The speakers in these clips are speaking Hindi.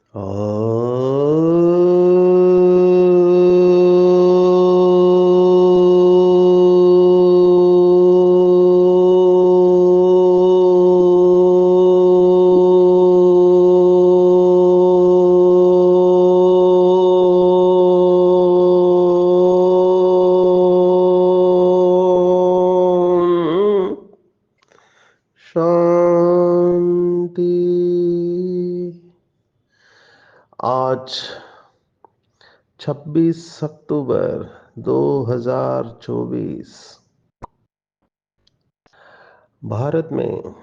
शांति। आज 26 अक्टूबर 2024 भारत में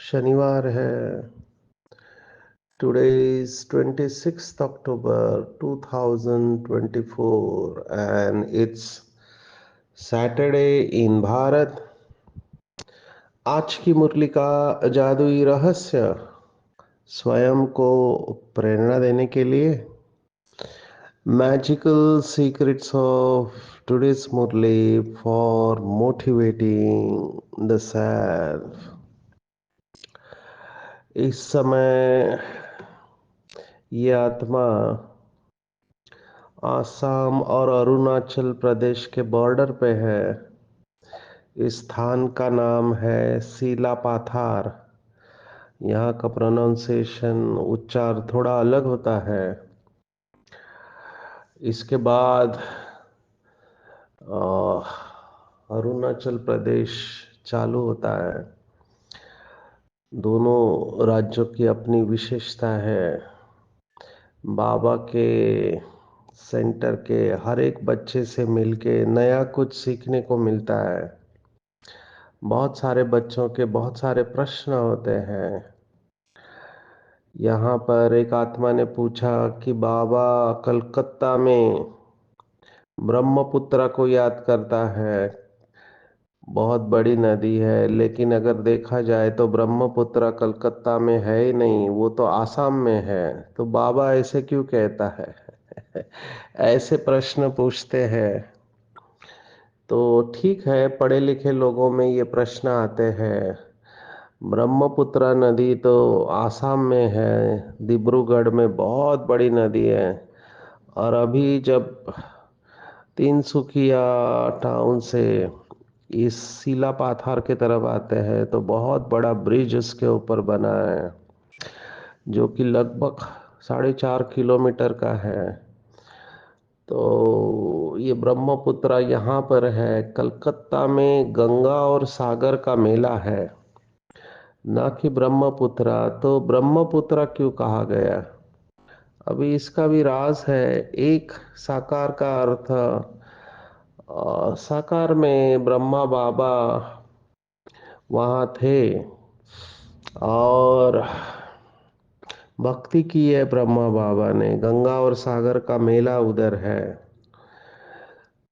शनिवार है। Today is 26th October 2024 and it's Saturday in Bharat. आज की मुरली का जादुई रहस्य स्वयं को प्रेरणा देने के लिए Magical secrets of today's Murli for motivating the self। इस समय ये आत्मा आसाम और अरुणाचल प्रदेश के बॉर्डर पे है। इस स्थान का नाम है सीलापाथार। यहाँ का प्रोनाउंसिएशन उच्चार थोड़ा अलग होता है। इसके बाद अरुणाचल प्रदेश चालू होता है। दोनों राज्यों की अपनी विशेषता है। बाबा के सेंटर के हर एक बच्चे से मिलके नया कुछ सीखने को मिलता है। बहुत सारे बच्चों के बहुत सारे प्रश्न होते हैं। यहाँ पर एक आत्मा ने पूछा कि बाबा कलकत्ता में ब्रह्मपुत्र को याद करता है, बहुत बड़ी नदी है, लेकिन अगर देखा जाए तो ब्रह्मपुत्र कलकत्ता में है ही नहीं, वो तो आसाम में है। तो बाबा ऐसे क्यों कहता है? ऐसे प्रश्न पूछते हैं। तो ठीक है, पढ़े लिखे लोगों में ये प्रश्न आते हैं। ब्रह्मपुत्र नदी तो आसाम में है, डिब्रूगढ़ में बहुत बड़ी नदी है। और अभी जब तिनसुकिया टाउन से इस सीला पाथर की तरफ आते हैं तो बहुत बड़ा ब्रिज उसके ऊपर बना है, जो कि लगभग 4.5 किलोमीटर का है। तो ये ब्रह्मपुत्र यहाँ पर है। कलकत्ता में गंगा और सागर का मेला है, ना कि ब्रह्मपुत्र। तो ब्रह्मपुत्र क्यों कहा गया? अभी इसका भी राज है। एक साकार का अर्थ, साकार में ब्रह्मा बाबा वहाँ थे और भक्ति की है ब्रह्मा बाबा ने। गंगा और सागर का मेला उधर है।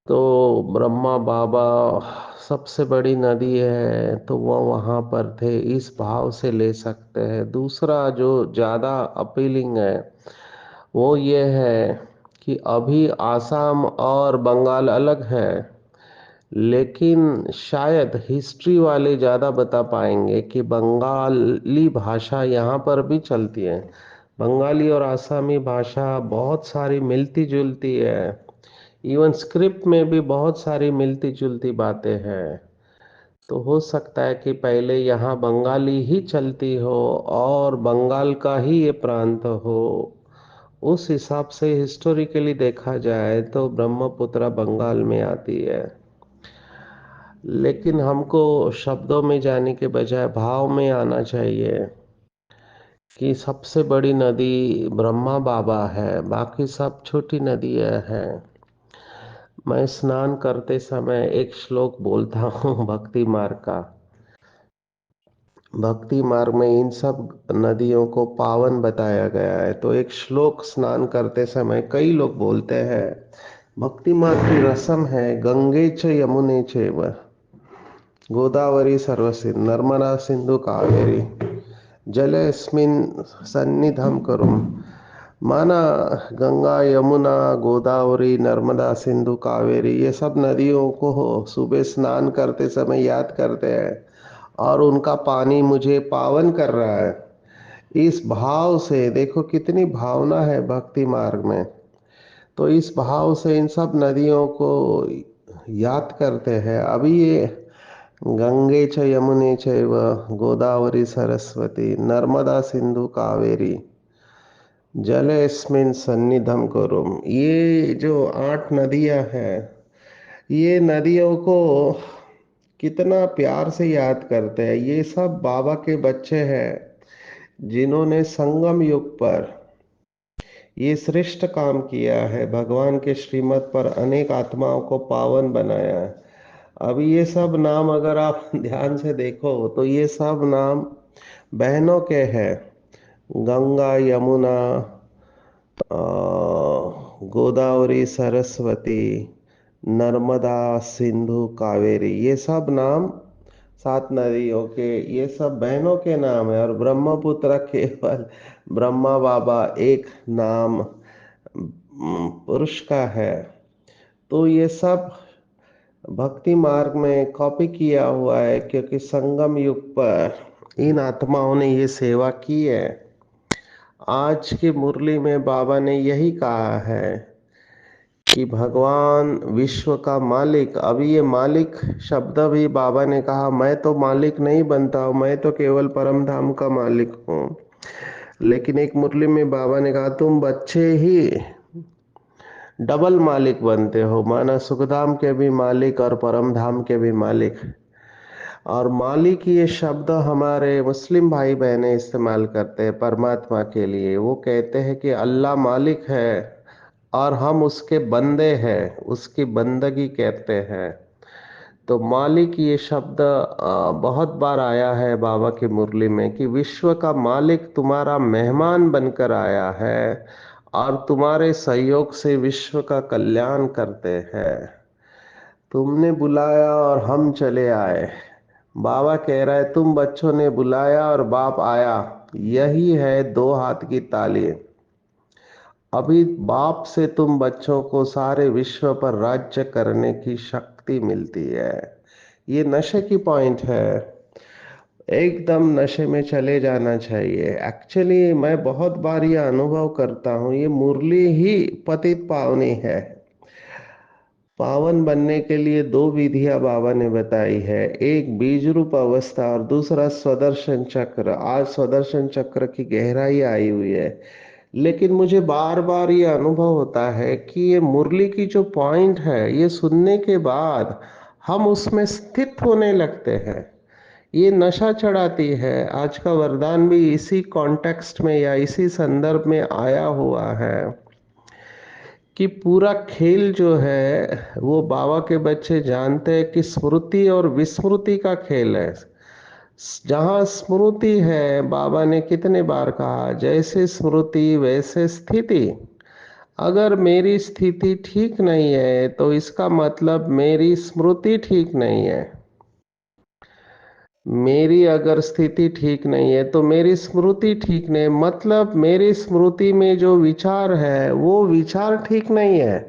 तो ब्रह्मा बाबा सबसे बड़ी नदी है तो वह वहाँ पर थे, इस भाव से ले सकते हैं। दूसरा जो ज़्यादा अपीलिंग है वो ये है कि अभी आसाम और बंगाल अलग है, लेकिन शायद हिस्ट्री वाले ज़्यादा बता पाएंगे कि बंगाली भाषा यहाँ पर भी चलती है। बंगाली और आसामी भाषा बहुत सारी मिलती जुलती है। इवन स्क्रिप्ट में भी बहुत सारी मिलती जुलती बातें हैं। तो हो सकता है कि पहले यहाँ बंगाली ही चलती हो और बंगाल का ही ये प्रांत हो। उस हिसाब से हिस्टोरिकली देखा जाए तो ब्रह्मपुत्र बंगाल में आती है। लेकिन हमको शब्दों में जाने के बजाय भाव में आना चाहिए कि सबसे बड़ी नदी ब्रह्मा बाबा है, बाकी सब छोटी नदियाँ हैं। मैं स्नान करते समय एक श्लोक बोलता हूँ भक्ति मार्ग का। भक्ति मार्ग में इन सब नदियों को पावन बताया गया है। तो एक श्लोक स्नान करते समय कई लोग बोलते हैं। भक्ति मार्ग की रस्म है, गंगे च यमुने चैव गोदावरी सरस्वती नर्मदा सिंधु कावेरी जलेस्मिन् सन्निधम करुम। माना गंगा यमुना गोदावरी नर्मदा सिंधु कावेरी ये सब नदियों को सुबह स्नान करते समय याद करते हैं और उनका पानी मुझे पावन कर रहा है। इस भाव से देखो कितनी भावना है भक्ति मार्ग में। तो इस भाव से इन सब नदियों को याद करते हैं। अभी ये गंगे च यमुने चैव गोदावरी सरस्वती नर्मदा सिंधु कावेरी जलेस्मिन् सन्निधम कुरुम, ये जो 8 नदियां हैं, ये नदियों को कितना प्यार से याद करते हैं। ये सब बाबा के बच्चे हैं जिन्होंने संगम युग पर ये श्रेष्ठ काम किया है, भगवान के श्रीमत पर अनेक आत्माओं को पावन बनाया है। अभी ये सब नाम अगर आप ध्यान से देखो तो ये सब नाम बहनों के हैं। गंगा, यमुना, गोदावरी, सरस्वती, नर्मदा, सिंधु, कावेरी, ये सब नाम 7 नदियों के, ये सब बहनों के नाम है। और ब्रह्मपुत्र केवल ब्रह्मा बाबा एक नाम पुरुष का है। तो ये सब भक्ति मार्ग में कॉपी किया हुआ है, क्योंकि संगम युग पर इन आत्माओं ने ये सेवा की है। आज की मुरली में बाबा ने यही कहा है कि भगवान विश्व का मालिक, अभी ये मालिक शब्द भी बाबा ने कहा, मैं तो मालिक नहीं बनता हूँ, मैं तो केवल परम धाम का मालिक हूँ। लेकिन एक मुरली में बाबा ने कहा तुम बच्चे ही डबल मालिक बनते हो, माना सुखधाम के भी मालिक और परम धाम के भी मालिक। और मालिक ये शब्द हमारे मुस्लिम भाई बहनें इस्तेमाल करते हैं परमात्मा के लिए। वो कहते हैं कि अल्लाह मालिक है और हम उसके बंदे हैं, उसकी बंदगी करते हैं। तो मालिक ये शब्द बहुत बार आया है बाबा की मुरली में कि विश्व का मालिक तुम्हारा मेहमान बनकर आया है और तुम्हारे सहयोग से विश्व का कल्याण करते हैं। तुमने बुलाया और हम चले आए। बाबा कह रहा है तुम बच्चों ने बुलाया और बाप आया, यही है 2 हाथ की ताली। अभी बाप से तुम बच्चों को सारे विश्व पर राज्य करने की शक्ति मिलती है। ये नशे की पॉइंट है, एकदम नशे में चले जाना चाहिए। एक्चुअली मैं बहुत बार ये अनुभव करता हूँ, ये मुरली ही पतित पावनी है। पावन बनने के लिए 2 विधियां बाबा ने बताई है, एक बीज रूप अवस्था और दूसरा स्वदर्शन चक्र। आज स्वदर्शन चक्र की गहराई आई हुई है। लेकिन मुझे बार बार ये अनुभव होता है कि ये मुरली की जो पॉइंट है, ये सुनने के बाद हम उसमें स्थित होने लगते हैं। ये नशा चढ़ाती है। आज का वरदान भी इसी कॉन्टेक्स्ट में या इसी संदर्भ में आया हुआ है कि पूरा खेल जो है वो बाबा के बच्चे जानते हैं कि स्मृति और विस्मृति का खेल है। जहाँ स्मृति है, बाबा ने कितने बार कहा, जैसे स्मृति वैसे स्थिति। अगर मेरी स्थिति ठीक नहीं है तो इसका मतलब मेरी स्मृति ठीक नहीं है। मेरी अगर स्थिति ठीक नहीं है तो मेरी स्मृति ठीक नहीं, मतलब मेरी स्मृति में जो विचार है वो विचार ठीक नहीं है।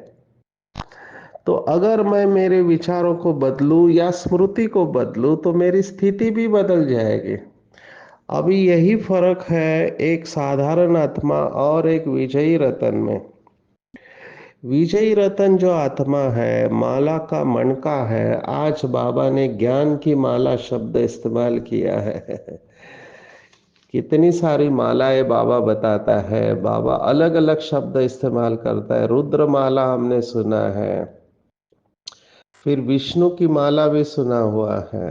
तो अगर मैं मेरे विचारों को बदलूं या स्मृति को बदलूं तो मेरी स्थिति भी बदल जाएगी। अभी यही फर्क है एक साधारण आत्मा और एक विजयी रतन में। विजयी रतन जो आत्मा है, माला का मणका है। आज बाबा ने ज्ञान की माला शब्द इस्तेमाल किया है। कितनी सारी मालाएं बाबा बताता है, बाबा अलग अलग शब्द इस्तेमाल करता है। रुद्र माला हमने सुना है, फिर विष्णु की माला भी सुना हुआ है,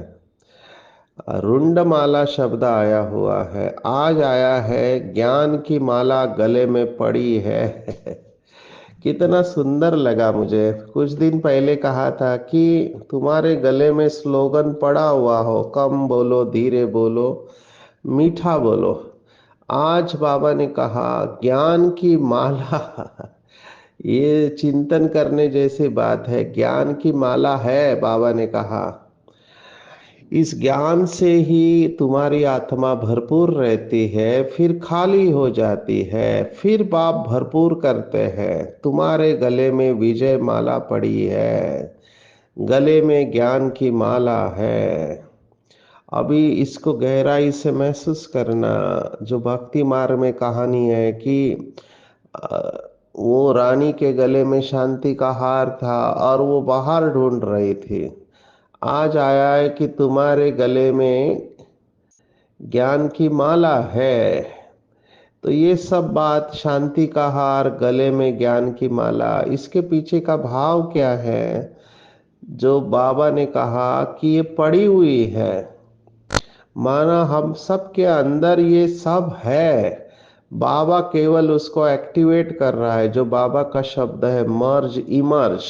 रुंड माला शब्द आया हुआ है, आज आया है ज्ञान की माला गले में पड़ी है। कितना सुंदर लगा मुझे। कुछ दिन पहले कहा था कि तुम्हारे गले में स्लोगन पड़ा हुआ हो, कम बोलो, धीरे बोलो, मीठा बोलो। आज बाबा ने कहा ज्ञान की माला। ये चिंतन करने जैसी बात है। ज्ञान की माला है, बाबा ने कहा। इस ज्ञान से ही तुम्हारी आत्मा भरपूर रहती है, फिर खाली हो जाती है, फिर बाप भरपूर करते हैं। तुम्हारे गले में विजय माला पड़ी है, गले में ज्ञान की माला है। अभी इसको गहराई से महसूस करना। जो भक्ति मार्ग में कहानी है कि अ, वो रानी के गले में शांति का हार था और वो बाहर ढूंढ रही थी। आज आया है कि तुम्हारे गले में ज्ञान की माला है। तो ये सब बात, शांति का हार, गले में ज्ञान की माला, इसके पीछे का भाव क्या है? जो बाबा ने कहा कि ये पड़ी हुई है, माना हम सब के अंदर ये सब है। बाबा केवल उसको एक्टिवेट कर रहा है। जो बाबा का शब्द है मर्ज इमर्ज।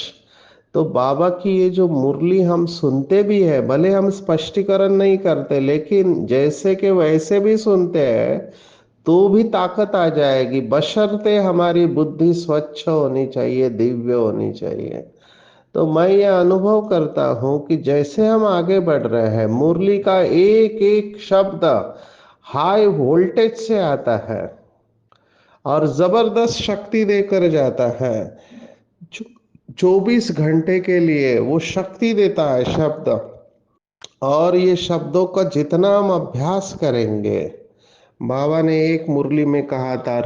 तो बाबा की ये जो मुरली हम सुनते भी है, भले हम स्पष्टीकरण नहीं करते, लेकिन जैसे के वैसे भी सुनते हैं, तो भी ताकत आ जाएगी, बशर्ते हमारी बुद्धि स्वच्छ होनी चाहिए, दिव्य होनी चाहिए। तो मैं ये अनुभव करता हूं कि जैसे हम आगे बढ़ रहे हैं, मुरली का एक एक शब्द हाई वोल्टेज से आता है और जबरदस्त शक्ति देकर जाता है। 24 घंटे के लिए वो शक्ति देता है शब्द। और ये शब्दों का जितना हम अभ्यास करेंगे, बाबा ने एक मुरली में कहा था,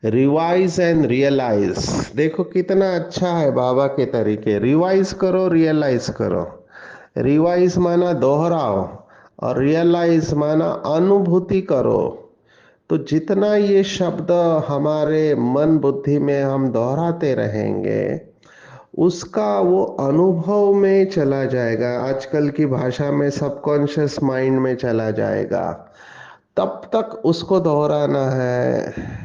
रिवाइज एंड रियलाइज। देखो कितना अच्छा है बाबा के तरीके। रिवाइज करो, रियलाइज करो। रिवाइज माना दोहराओ और रियलाइज माना अनुभूति करो। तो जितना ये शब्द हमारे मन बुद्धि में हम दोहराते रहेंगे, उसका वो अनुभव में चला जाएगा। आजकल की भाषा में सबकॉन्शियस माइंड में चला जाएगा। तब तक उसको दोहराना है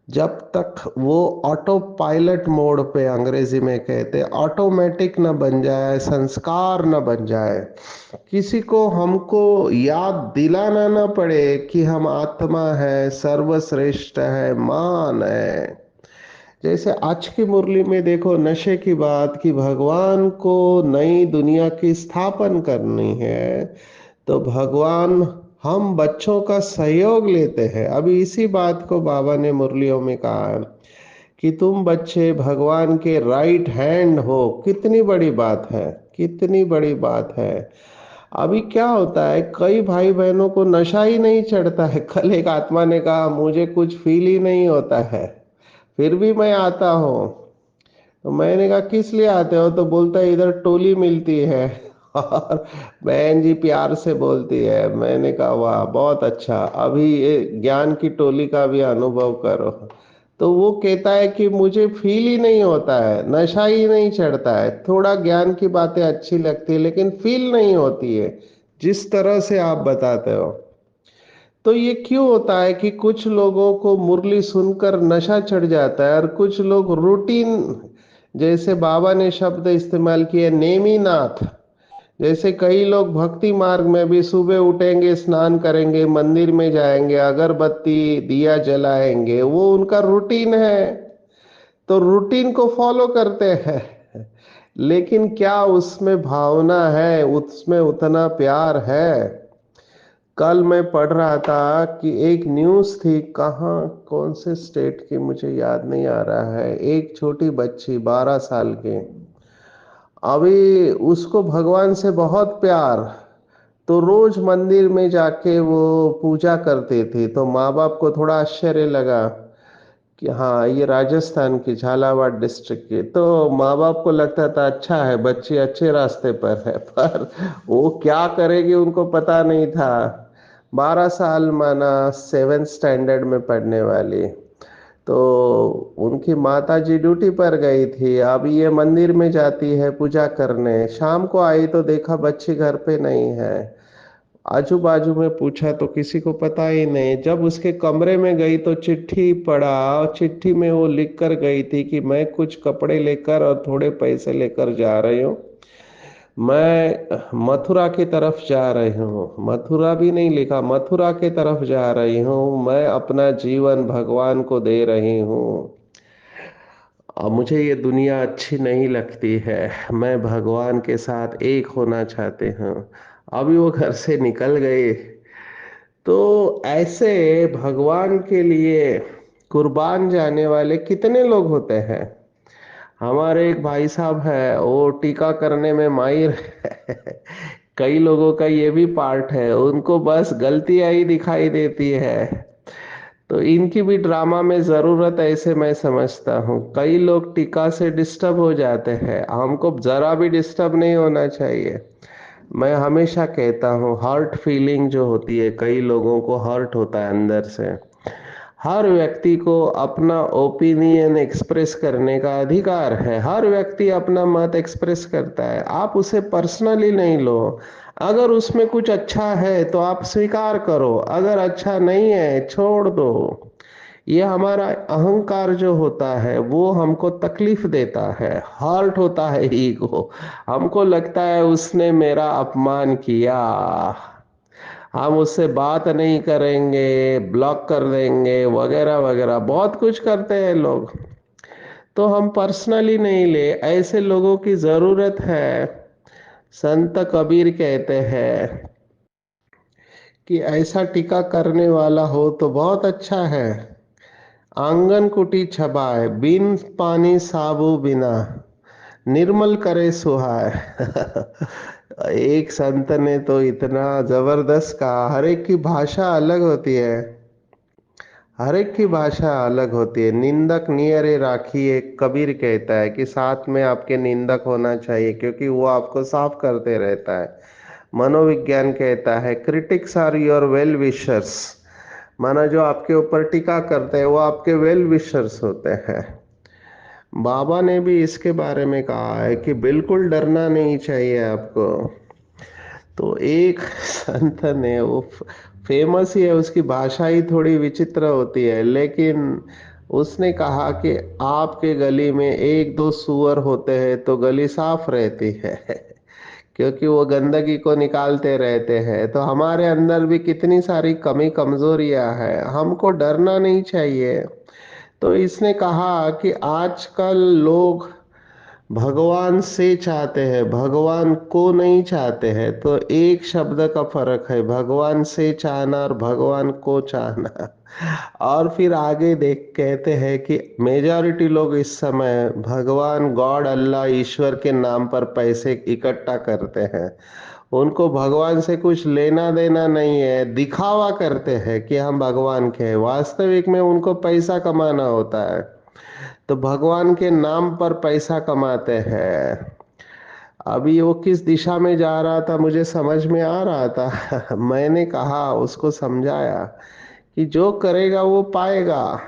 जब तक वो ऑटो पायलट मोड पे, अंग्रेजी में कहते, ऑटोमेटिक न बन जाए, संस्कार न बन जाए। किसी को हमको याद दिलाना ना पड़े कि हम आत्मा है, सर्वश्रेष्ठ है, महान है। जैसे आज की मुरली में देखो नशे की बात, कि भगवान को नई दुनिया की स्थापन करनी है, तो भगवान हम बच्चों का सहयोग लेते हैं। अभी इसी बात को बाबा ने मुरलियों में कहा है कि तुम बच्चे भगवान के राइट हैंड हो। कितनी बड़ी बात है, कितनी बड़ी बात है। अभी क्या होता है, कई भाई बहनों को नशा ही नहीं चढ़ता है। कल एक आत्मा ने कहा मुझे कुछ फील ही नहीं होता है, फिर भी मैं आता हूँ। तो मैंने कहा किस लिए आते हो? तो बोलता है इधर टोली मिलती है। और बहन जी प्यार से बोलती है। मैंने कहा वाह बहुत अच्छा, अभी ये ज्ञान की टोली का भी अनुभव करो। तो वो कहता है कि मुझे फील ही नहीं होता है, नशा ही नहीं चढ़ता है, थोड़ा ज्ञान की बातें अच्छी लगती है लेकिन फील नहीं होती है जिस तरह से आप बताते हो। तो ये क्यों होता है कि कुछ लोगों को मुरली सुनकर नशा चढ़ जाता है और कुछ लोग रूटीन, जैसे बाबा ने शब्द इस्तेमाल किए नेमीनाथ, जैसे कई लोग भक्ति मार्ग में भी सुबह उठेंगे, स्नान करेंगे, मंदिर में जाएंगे, अगरबत्ती दिया जलाएंगे, वो उनका रूटीन है। तो रूटीन को फॉलो करते हैं, लेकिन क्या उसमें भावना है, उसमें उतना प्यार है? कल मैं पढ़ रहा था कि एक न्यूज़ थी, कहाँ कौन से स्टेट की मुझे याद नहीं आ रहा है, एक छोटी बच्ची 12 साल की, अभी उसको भगवान से बहुत प्यार, तो रोज मंदिर में जाके वो पूजा करती थी। तो माँ बाप को थोड़ा आश्चर्य लगा कि हाँ ये राजस्थान की झालावाड़ डिस्ट्रिक्ट की। तो माँ बाप को लगता था अच्छा है, बच्ची अच्छे रास्ते पर है, पर वो क्या करेगी उनको पता नहीं था। 12 साल माना 7th स्टैंडर्ड में पढ़ने वाली। तो उनकी माता जी ड्यूटी पर गई थी, अब ये मंदिर में जाती है पूजा करने, शाम को आई तो देखा बच्ची घर पे नहीं है। आजू बाजू में पूछा तो किसी को पता ही नहीं। जब उसके कमरे में गई तो चिट्ठी पढ़ा, और चिट्ठी में वो लिख कर गई थी कि मैं कुछ कपड़े लेकर और थोड़े पैसे लेकर जा रही हूँ, मैं मथुरा की तरफ जा रही हूँ। मथुरा भी नहीं लिखा, मथुरा की तरफ जा रही हूँ, मैं अपना जीवन भगवान को दे रही हूँ। अब मुझे ये दुनिया अच्छी नहीं लगती है, मैं भगवान के साथ एक होना चाहते हूँ। अभी वो घर से निकल गए। तो ऐसे भगवान के लिए कुर्बान जाने वाले कितने लोग होते हैं। हमारे एक भाई साहब है, वो टीका करने में माहिर है। कई लोगों का ये भी पार्ट है, उनको बस गलतियां ही दिखाई देती है। तो इनकी भी ड्रामा में जरूरत है, ऐसे मैं समझता हूँ। कई लोग टीका से डिस्टर्ब हो जाते हैं, हमको जरा भी डिस्टर्ब नहीं होना चाहिए। मैं हमेशा कहता हूँ, हर्ट फीलिंग जो होती है, कई लोगों को हर्ट होता है अंदर से। हर व्यक्ति को अपना ओपिनियन एक्सप्रेस करने का अधिकार है, हर व्यक्ति अपना मत एक्सप्रेस करता है, आप उसे पर्सनली नहीं लो। अगर उसमें कुछ अच्छा है तो आप स्वीकार करो, अगर अच्छा नहीं है छोड़ दो। ये हमारा अहंकार जो होता है वो हमको तकलीफ देता है, हर्ट होता है ईगो। हमको लगता है उसने मेरा अपमान किया, हम उससे बात नहीं करेंगे, ब्लॉक कर देंगे, वगैरह वगैरह बहुत कुछ करते हैं लोग। तो हम पर्सनली नहीं ले, ऐसे लोगों की जरूरत है। संत कबीर कहते हैं कि ऐसा टीका करने वाला हो तो बहुत अच्छा है। आंगन कुटी छबाय बिन पानी साबु बिना, निर्मल करे सुहाय। एक संत ने तो इतना जबरदस्त कहा, हर एक की भाषा अलग होती है, हर एक की भाषा अलग होती है। निंदक नियरे राखिए, कबीर कहता है कि साथ में आपके निंदक होना चाहिए, क्योंकि वो आपको साफ करते रहता है। मनोविज्ञान कहता है critics are your well wishers, माना जो आपके ऊपर टीका करते हैं वो आपके वेल विशर्स होते हैं। बाबा ने भी इसके बारे में कहा है कि बिल्कुल डरना नहीं चाहिए आपको। तो एक संत ने, वो फेमस ही है, उसकी भाषा ही थोड़ी विचित्र होती है, लेकिन उसने कहा कि आपके गली में एक दो सुअर होते हैं तो गली साफ रहती है। क्योंकि वो गंदगी को निकालते रहते हैं। तो हमारे अंदर भी कितनी सारी कमी कमजोरियां हैं, हमको डरना नहीं चाहिए। तो इसने कहा कि आजकल लोग भगवान से चाहते हैं, भगवान को नहीं चाहते हैं। तो एक शब्द का फर्क है, भगवान से चाहना और भगवान को चाहना। और फिर आगे देख कहते हैं कि मेजॉरिटी लोग इस समय भगवान, गॉड, अल्लाह, ईश्वर के नाम पर पैसे इकट्ठा करते हैं। उनको भगवान से कुछ लेना देना नहीं है, दिखावा करते हैं कि हम भगवान के हैं, वास्तविक में उनको पैसा कमाना होता है। तो भगवान के नाम पर पैसा कमाते हैं। अभी वो किस दिशा में जा रहा था मुझे समझ में आ रहा था। मैंने कहा, उसको समझाया कि जो करेगा वो पाएगा,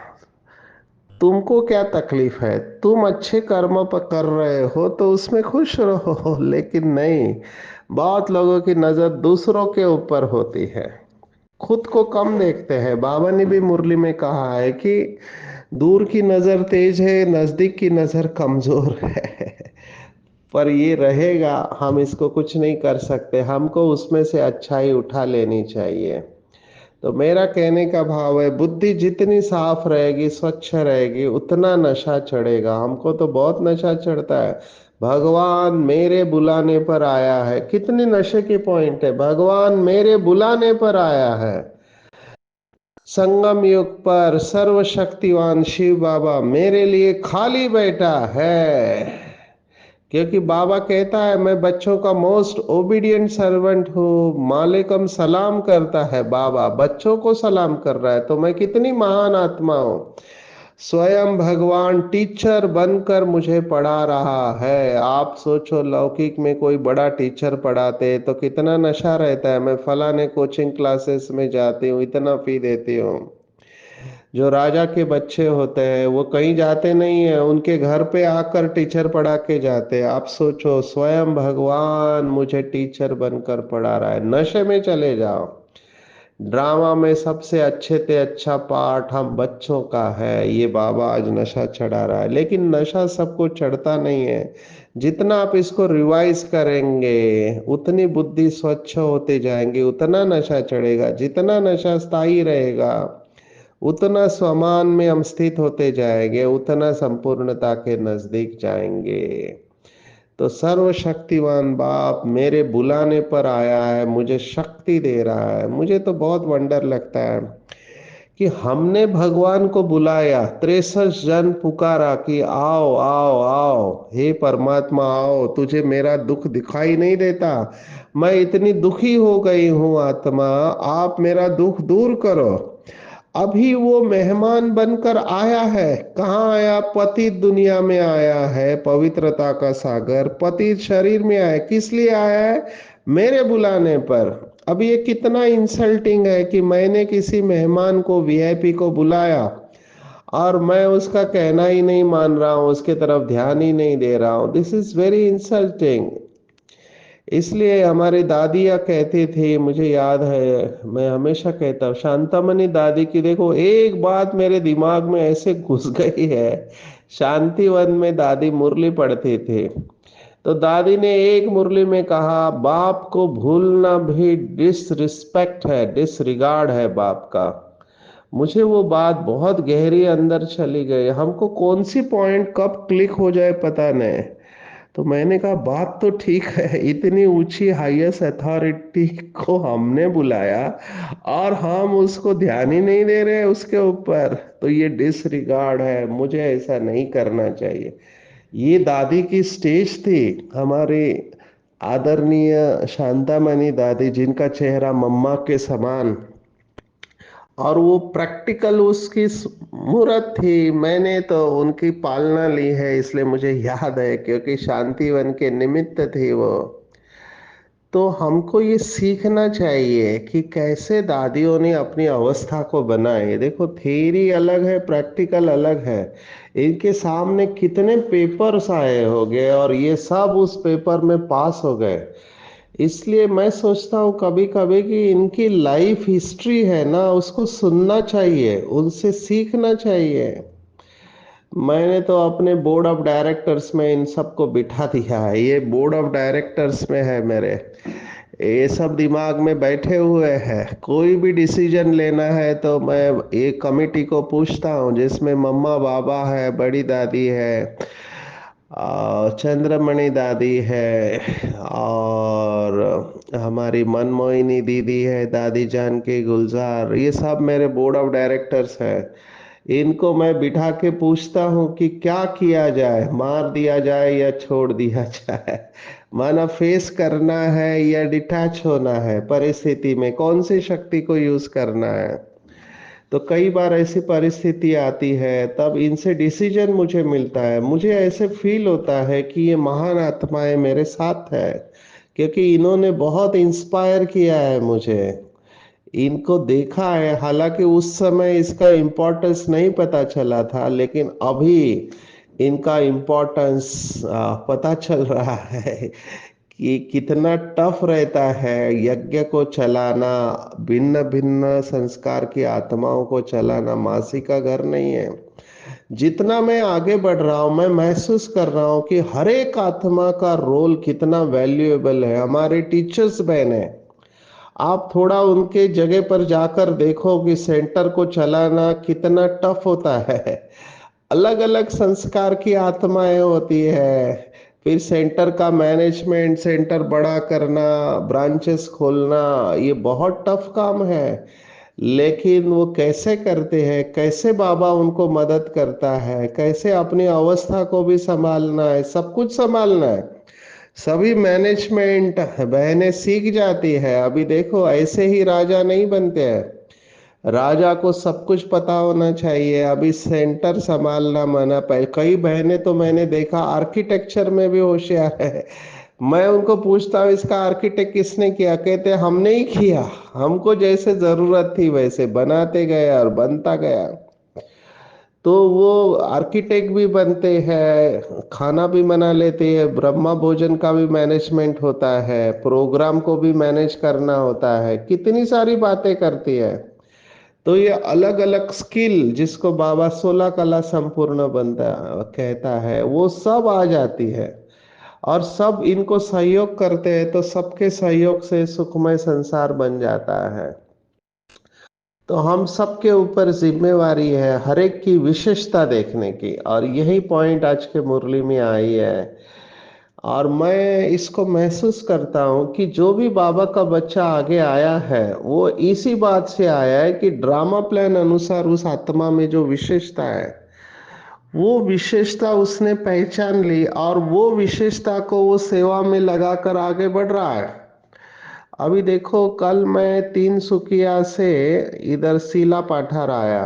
तुमको क्या तकलीफ है, तुम अच्छे कर्म पर कर रहे हो तो उसमें खुश रहो। लेकिन नहीं, बहुत लोगों की नजर दूसरों के ऊपर होती है, खुद को कम देखते हैं। बाबा ने भी मुरली में कहा है कि दूर की नजर तेज है, नजदीक की नजर कमजोर है। पर ये रहेगा, हम इसको कुछ नहीं कर सकते, हमको उसमें से अच्छाई उठा लेनी चाहिए। तो मेरा कहने का भाव है, बुद्धि जितनी साफ रहेगी, स्वच्छ रहेगी, उतना नशा चढ़ेगा। हमको तो बहुत नशा चढ़ता है, भगवान मेरे बुलाने पर आया है। कितने नशे के पॉइंट है, भगवान मेरे बुलाने पर आया है। संगम युग पर सर्वशक्तिवान शिव बाबा मेरे लिए खाली बैठा है। क्योंकि बाबा कहता है, मैं बच्चों का मोस्ट ओबीडियंट सर्वेंट हूँ, मालिकम सलाम करता है। बाबा बच्चों को सलाम कर रहा है, तो मैं कितनी महान आत्मा हूँ। स्वयं भगवान टीचर बनकर मुझे पढ़ा रहा है। आप सोचो, लौकिक में कोई बड़ा टीचर पढ़ाते तो कितना नशा रहता है। मैं फलाने कोचिंग क्लासेस में जाती हूँ, इतना फी देती हूँ। जो राजा के बच्चे होते हैं वो कहीं जाते नहीं है, उनके घर पे आकर टीचर पढ़ा के जाते हैं। आप सोचो, स्वयं भगवान मुझे टीचर बनकर पढ़ा रहा है। नशे में चले जाओ। ड्रामा में सबसे अच्छे से अच्छा पार्ट हम बच्चों का है, ये बाबा आज नशा चढ़ा रहा है। लेकिन नशा सबको चढ़ता नहीं है। जितना आप इसको रिवाइज करेंगे उतनी बुद्धि स्वच्छ होते जाएंगे, उतना नशा चढ़ेगा। जितना नशा स्थायी रहेगा उतना स्वमान में हम स्थित होते जाएंगे, उतना संपूर्णता के नजदीक जाएंगे। तो सर्वशक्तिवान बाप मेरे बुलाने पर आया है, मुझे शक्ति दे रहा है। मुझे तो बहुत वंडर लगता है कि हमने भगवान को बुलाया, 63 जन पुकारा कि आओ आओ आओ, हे परमात्मा आओ, तुझे मेरा दुख दिखाई नहीं देता, मैं इतनी दुखी हो गई हूँ आत्मा, आप मेरा दुख दूर करो। अभी वो मेहमान बनकर आया है। कहाँ आया? पतित दुनिया में आया है, पवित्रता का सागर पतित शरीर में आया। किस लिए आया है? मेरे बुलाने पर। अब ये कितना इंसल्टिंग है कि मैंने किसी मेहमान को, वीआईपी को बुलाया और मैं उसका कहना ही नहीं मान रहा हूँ, उसके तरफ ध्यान ही नहीं दे रहा हूँ। This is very insulting. इसलिए हमारी दादियाँ कहती थी, मुझे याद है, मैं हमेशा कहता हूँ, शांतामणि दादी की, देखो एक बात मेरे दिमाग में ऐसे घुस गई है। शांतिवन में दादी मुरली पढ़ती थी, तो दादी ने एक मुरली में कहा, बाप को भूलना भी डिसरिस्पेक्ट है, डिसरिगार्ड है बाप का। मुझे वो बात बहुत गहरी अंदर चली गई। हमको कौन सी पॉइंट कब क्लिक हो जाए पता नहीं। तो मैंने कहा बात तो ठीक है, इतनी ऊंची हाईएस्ट अथॉरिटी को हमने बुलाया और हम उसको ध्यान ही नहीं दे रहे उसके ऊपर, तो ये डिसरिगार्ड है, मुझे ऐसा नहीं करना चाहिए। ये दादी की स्टेज थी, हमारे आदरणीय शांतामणि दादी, जिनका चेहरा मम्मा के समान, और वो प्रैक्टिकल उसकी मूरत थी। मैंने तो उनकी पालना ली है, इसलिए मुझे याद है, क्योंकि शांतिवन के निमित्त थी वो। तो हमको ये सीखना चाहिए कि कैसे दादियों ने अपनी अवस्था को बनाए। देखो, थ्योरी अलग है, प्रैक्टिकल अलग है। इनके सामने कितने पेपर्स आए होंगे और ये सब उस पेपर में पास हो गए। इसलिए मैं सोचता हूँ कभी कभी कि इनकी लाइफ हिस्ट्री है ना, उसको सुनना चाहिए, उनसे सीखना चाहिए। मैंने तो अपने बोर्ड ऑफ डायरेक्टर्स में इन सबको बिठा दिया है, ये बोर्ड ऑफ डायरेक्टर्स में है मेरे, ये सब दिमाग में बैठे हुए हैं। कोई भी डिसीजन लेना है तो मैं एक कमिटी को पूछता हूँ, जिसमें मम्मा बाबा है, बड़ी दादी है, चंद्रमणि दादी है, और हमारी मनमोहिनी दीदी है, दादी जानकी गुलजार, ये सब मेरे बोर्ड ऑफ डायरेक्टर्स हैं। इनको मैं बिठा के पूछता हूँ कि क्या किया जाए, मार दिया जाए या छोड़ दिया जाए, माना फेस करना है या डिटैच होना है, परिस्थिति में कौन सी शक्ति को यूज करना है। तो कई बार ऐसी परिस्थिति आती है, तब इनसे डिसीजन मुझे मिलता है। मुझे ऐसे फील होता है कि ये महान आत्माएं मेरे साथ है, क्योंकि इन्होंने बहुत इंस्पायर किया है मुझे। इनको देखा है, हालांकि उस समय इसका इम्पोर्टेंस नहीं पता चला था, लेकिन अभी इनका इम्पोर्टेंस पता चल रहा है कि कितना टफ रहता है यज्ञ को चलाना, भिन्न भिन्न संस्कार की आत्माओं को चलाना। मासी का घर नहीं है। जितना मैं आगे बढ़ रहा हूं, मैं महसूस कर रहा हूं कि हर एक आत्मा का रोल कितना वैल्यूएबल है। हमारे टीचर्स बहन, आप थोड़ा उनके जगह पर जाकर देखो कि सेंटर को चलाना कितना टफ होता है। अलग अलग संस्कार की आत्माएं होती है, फिर सेंटर का मैनेजमेंट, सेंटर बड़ा करना, ब्रांचेस खोलना, ये बहुत टफ काम है। लेकिन वो कैसे करते हैं, कैसे बाबा उनको मदद करता है, कैसे अपनी अवस्था को भी संभालना है, सब कुछ संभालना है। सभी मैनेजमेंट बहनें सीख जाती है। अभी देखो, ऐसे ही राजा नहीं बनते हैं। राजा को सब कुछ पता होना चाहिए। अभी सेंटर संभालना मना पाए, कई बहनें तो मैंने देखा आर्किटेक्चर में भी होशियार है। मैं उनको पूछता हूँ, इसका आर्किटेक्ट किसने किया? कहते हमने ही किया, हमको जैसे जरूरत थी वैसे बनाते गए और बनता गया। तो वो आर्किटेक्ट भी बनते हैं, खाना भी बना लेते हैं, ब्रह्मा भोजन का भी मैनेजमेंट होता है, प्रोग्राम को भी मैनेज करना होता है, कितनी सारी बातें करती है। तो ये अलग अलग स्किल, जिसको बाबा 16 कला संपूर्ण बनता कहता है, वो सब आ जाती है। और सब इनको सहयोग करते हैं, तो सबके सहयोग से सुखमय संसार बन जाता है। तो हम सबके ऊपर जिम्मेवारी है हर एक की विशेषता देखने की, और यही पॉइंट आज के मुरली में आई है। और मैं इसको महसूस करता हूँ कि जो भी बाबा का बच्चा आगे आया है वो इसी बात से आया है कि ड्रामा प्लान अनुसार उस आत्मा में जो विशेषता है वो विशेषता उसने पहचान ली और वो विशेषता को वो सेवा में लगाकर आगे बढ़ रहा है। अभी देखो, कल मैं तीनसुकिया से इधर सीला पाठार आया,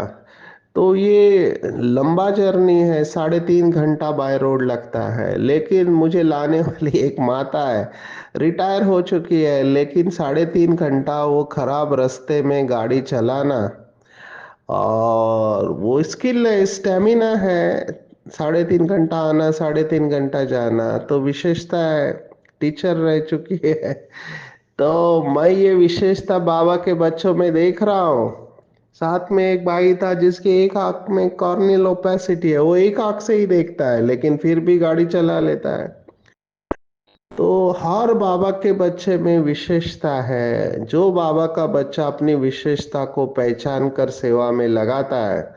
तो ये लंबा जर्नी है, 3.5 घंटा बाय रोड लगता है। लेकिन मुझे लाने वाली एक माता है, रिटायर हो चुकी है, लेकिन 3.5 घंटा वो खराब रास्ते में गाड़ी चलाना, और वो स्किल है, स्टेमिना है, 3.5 घंटा आना, 3.5 घंटा जाना, तो विशेषता है। टीचर रह चुकी है। तो मैं ये विशेषता बाबा के बच्चों में देख रहा हूँ। साथ में एक भाई था जिसकी एक आंख में कॉर्नियल ओपेसिटी है, वो एक आंख से ही देखता है लेकिन फिर भी गाड़ी चला लेता है। तो हर बाबा के बच्चे में विशेषता है। जो बाबा का बच्चा अपनी विशेषता को पहचान कर सेवा में लगाता है,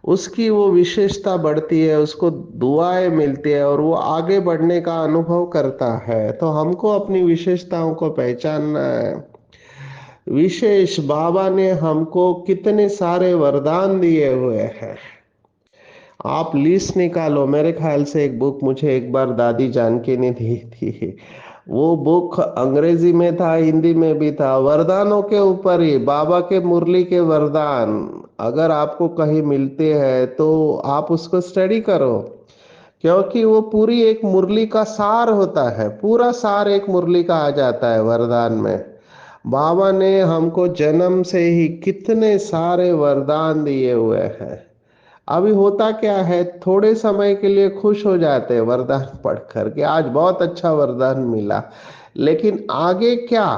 उसकी वो विशेषता बढ़ती है, उसको दुआएं मिलती है और वो आगे बढ़ने का अनुभव करता है। तो हमको अपनी विशेषताओं को पहचानना है। विशेष बाबा ने हमको कितने सारे वरदान दिए हुए हैं। आप लिस्ट निकालो। मेरे ख्याल से एक बुक मुझे एक बार दादी जानकी ने दी थी। वो बुक अंग्रेजी में था, हिंदी में भी था, वरदानों के ऊपर ही, बाबा के मुरली के वरदान। अगर आपको कहीं मिलते हैं तो आप उसको स्टडी करो, क्योंकि वो पूरी एक मुरली का सार होता है, पूरा सार एक मुरली का आ जाता है वरदान में। बाबा ने हमको जन्म से ही कितने सारे वरदान दिए हुए हैं। अभी होता क्या है, थोड़े समय के लिए खुश हो जाते हैं वरदान पढ़कर कि आज बहुत अच्छा वरदान मिला, लेकिन आगे क्या?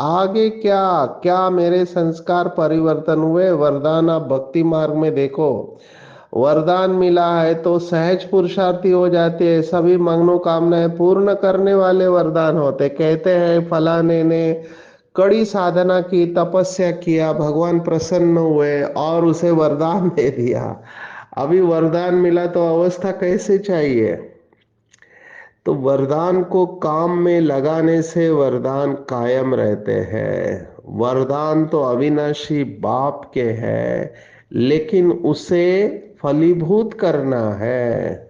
आगे क्या? क्या मेरे संस्कार परिवर्तन हुए? वरदान आप भक्ति मार्ग में देखो, वरदान मिला है तो सहज पुरुषार्थी हो जाते हैं, सभी मनोकामनाएं पूर्ण करने वाले वरदान होते। कहते हैं फलाने ने कड़ी साधना की, तपस्या किया, भगवान प्रसन्न हुए और उसे वरदान दे दिया। अभी वरदान मिला तो अवस्था कैसे चाहिए? तो वरदान को काम में लगाने से वरदान कायम रहते हैं। वरदान तो अविनाशी बाप के है, लेकिन उसे फलीभूत करना है।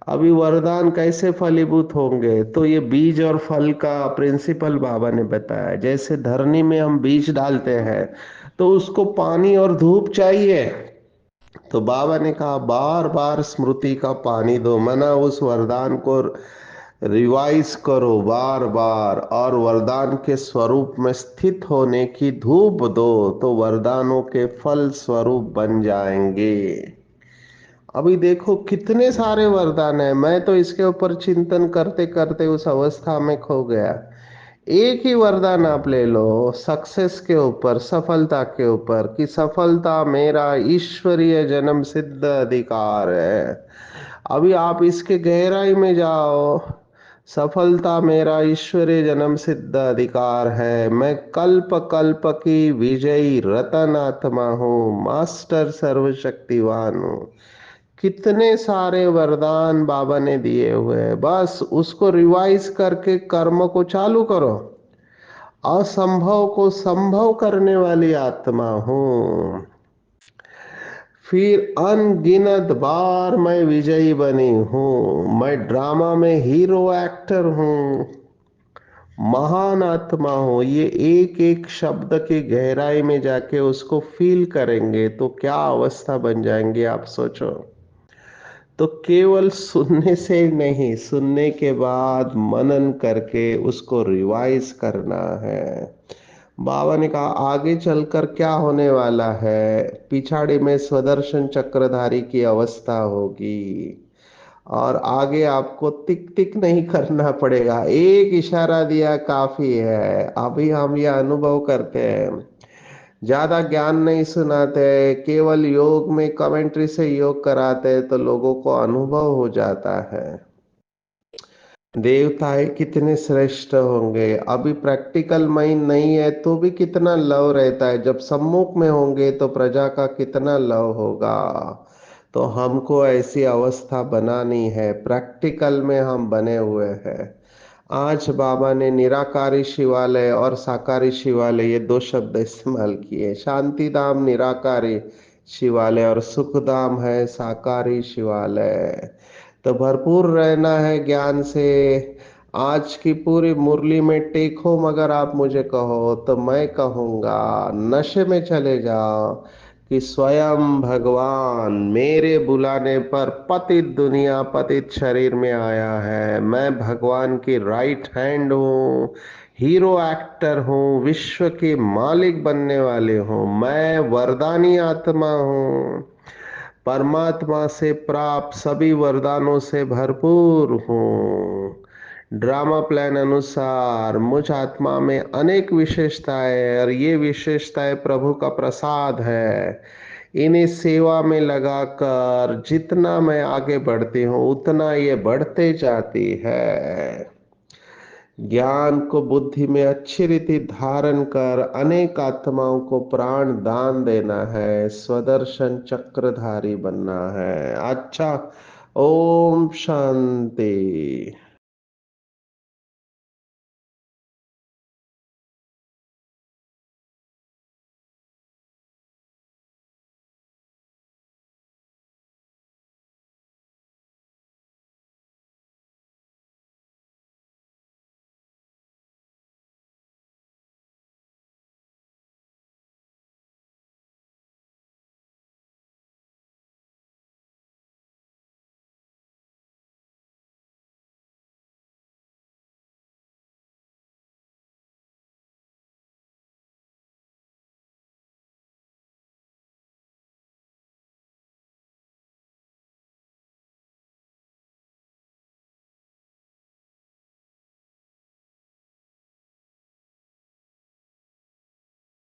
अभी वरदान कैसे फलीभूत होंगे? तो ये बीज और फल का प्रिंसिपल बाबा ने बताया। जैसे धरनी में हम बीज डालते हैं तो उसको पानी और धूप चाहिए, तो बाबा ने कहा बार बार स्मृति का पानी दो, मना उस वरदान को रिवाइज करो बार बार, और वरदान के स्वरूप में स्थित होने की धूप दो, तो वरदानों के फल स्वरूप बन जाएंगे। अभी देखो कितने सारे वरदान है, मैं तो इसके ऊपर चिंतन करते करते उस अवस्था में खो गया। एक ही वरदान आप ले लो सक्सेस के ऊपर, सफलता के ऊपर, कि सफलता मेरा ईश्वरीय जन्म सिद्ध अधिकार है। अभी आप इसके गहराई में जाओ। सफलता मेरा ईश्वरीय जन्म सिद्ध अधिकार है, मैं कल्प कल्प की विजयी रतन आत्मा हूँ, मास्टर सर्वशक्तिवान हूँ। कितने सारे वरदान बाबा ने दिए हुए हैं, बस उसको रिवाइज करके कर्म को चालू करो। असंभव को संभव करने वाली आत्मा हूँ। फिर अनगिनत बार मैं विजयी बनी हूँ, मैं ड्रामा में हीरो एक्टर हूँ, महान आत्मा हूँ। ये एक एक शब्द की गहराई में जाके उसको फील करेंगे तो क्या अवस्था बन जाएंगे, आप सोचो। तो केवल सुनने से नहीं, सुनने के बाद मनन करके उसको रिवाइज करना है। बाबा ने कहा आगे चलकर क्या होने वाला है, पिछाड़ी में स्वदर्शन चक्रधारी की अवस्था होगी, और आगे आपको टिक टिक नहीं करना पड़ेगा, एक इशारा दिया काफी है। अभी हम यह अनुभव करते हैं, ज्यादा ज्ञान नहीं सुनाते, केवल योग में कमेंट्री से योग कराते हैं, तो लोगों को अनुभव हो जाता है देवताएं कितने श्रेष्ठ होंगे। अभी प्रैक्टिकल माइंड नहीं है तो भी कितना लव रहता है, जब सम्मुख में होंगे तो प्रजा का कितना लव होगा। तो हमको ऐसी अवस्था बनानी है, प्रैक्टिकल में हम बने हुए हैं। आज बाबा ने निराकारी शिवालय और साकारी शिवालय ये दो शब्द इस्तेमाल किए। शांति धाम निराकारी शिवालय और सुखधाम है साकारी शिवालय। तो भरपूर रहना है ज्ञान से। आज की पूरी मुरली में टेक होम अगर आप मुझे कहो तो मैं कहूँगा नशे में चले जाओ कि स्वयं भगवान मेरे बुलाने पर पतित दुनिया पतित शरीर में आया है। मैं भगवान की राइट हैंड हूँ, हीरो एक्टर हूँ, विश्व के मालिक बनने वाले हूँ। मैं वरदानी आत्मा हूँ, परमात्मा से प्राप्त सभी वरदानों से भरपूर हूँ। ड्रामा प्लान अनुसार मुझ आत्मा में अनेक विशेषताएं हैं और ये विशेषताएं प्रभु का प्रसाद है। इन्हें सेवा में लगाकर जितना मैं आगे बढ़ती हूँ उतना ये बढ़ते जाती है। ज्ञान को बुद्धि में अच्छी रीति धारण कर अनेक आत्माओं को प्राण दान देना है, स्वदर्शन चक्रधारी बनना है। अच्छा, ओम शांति।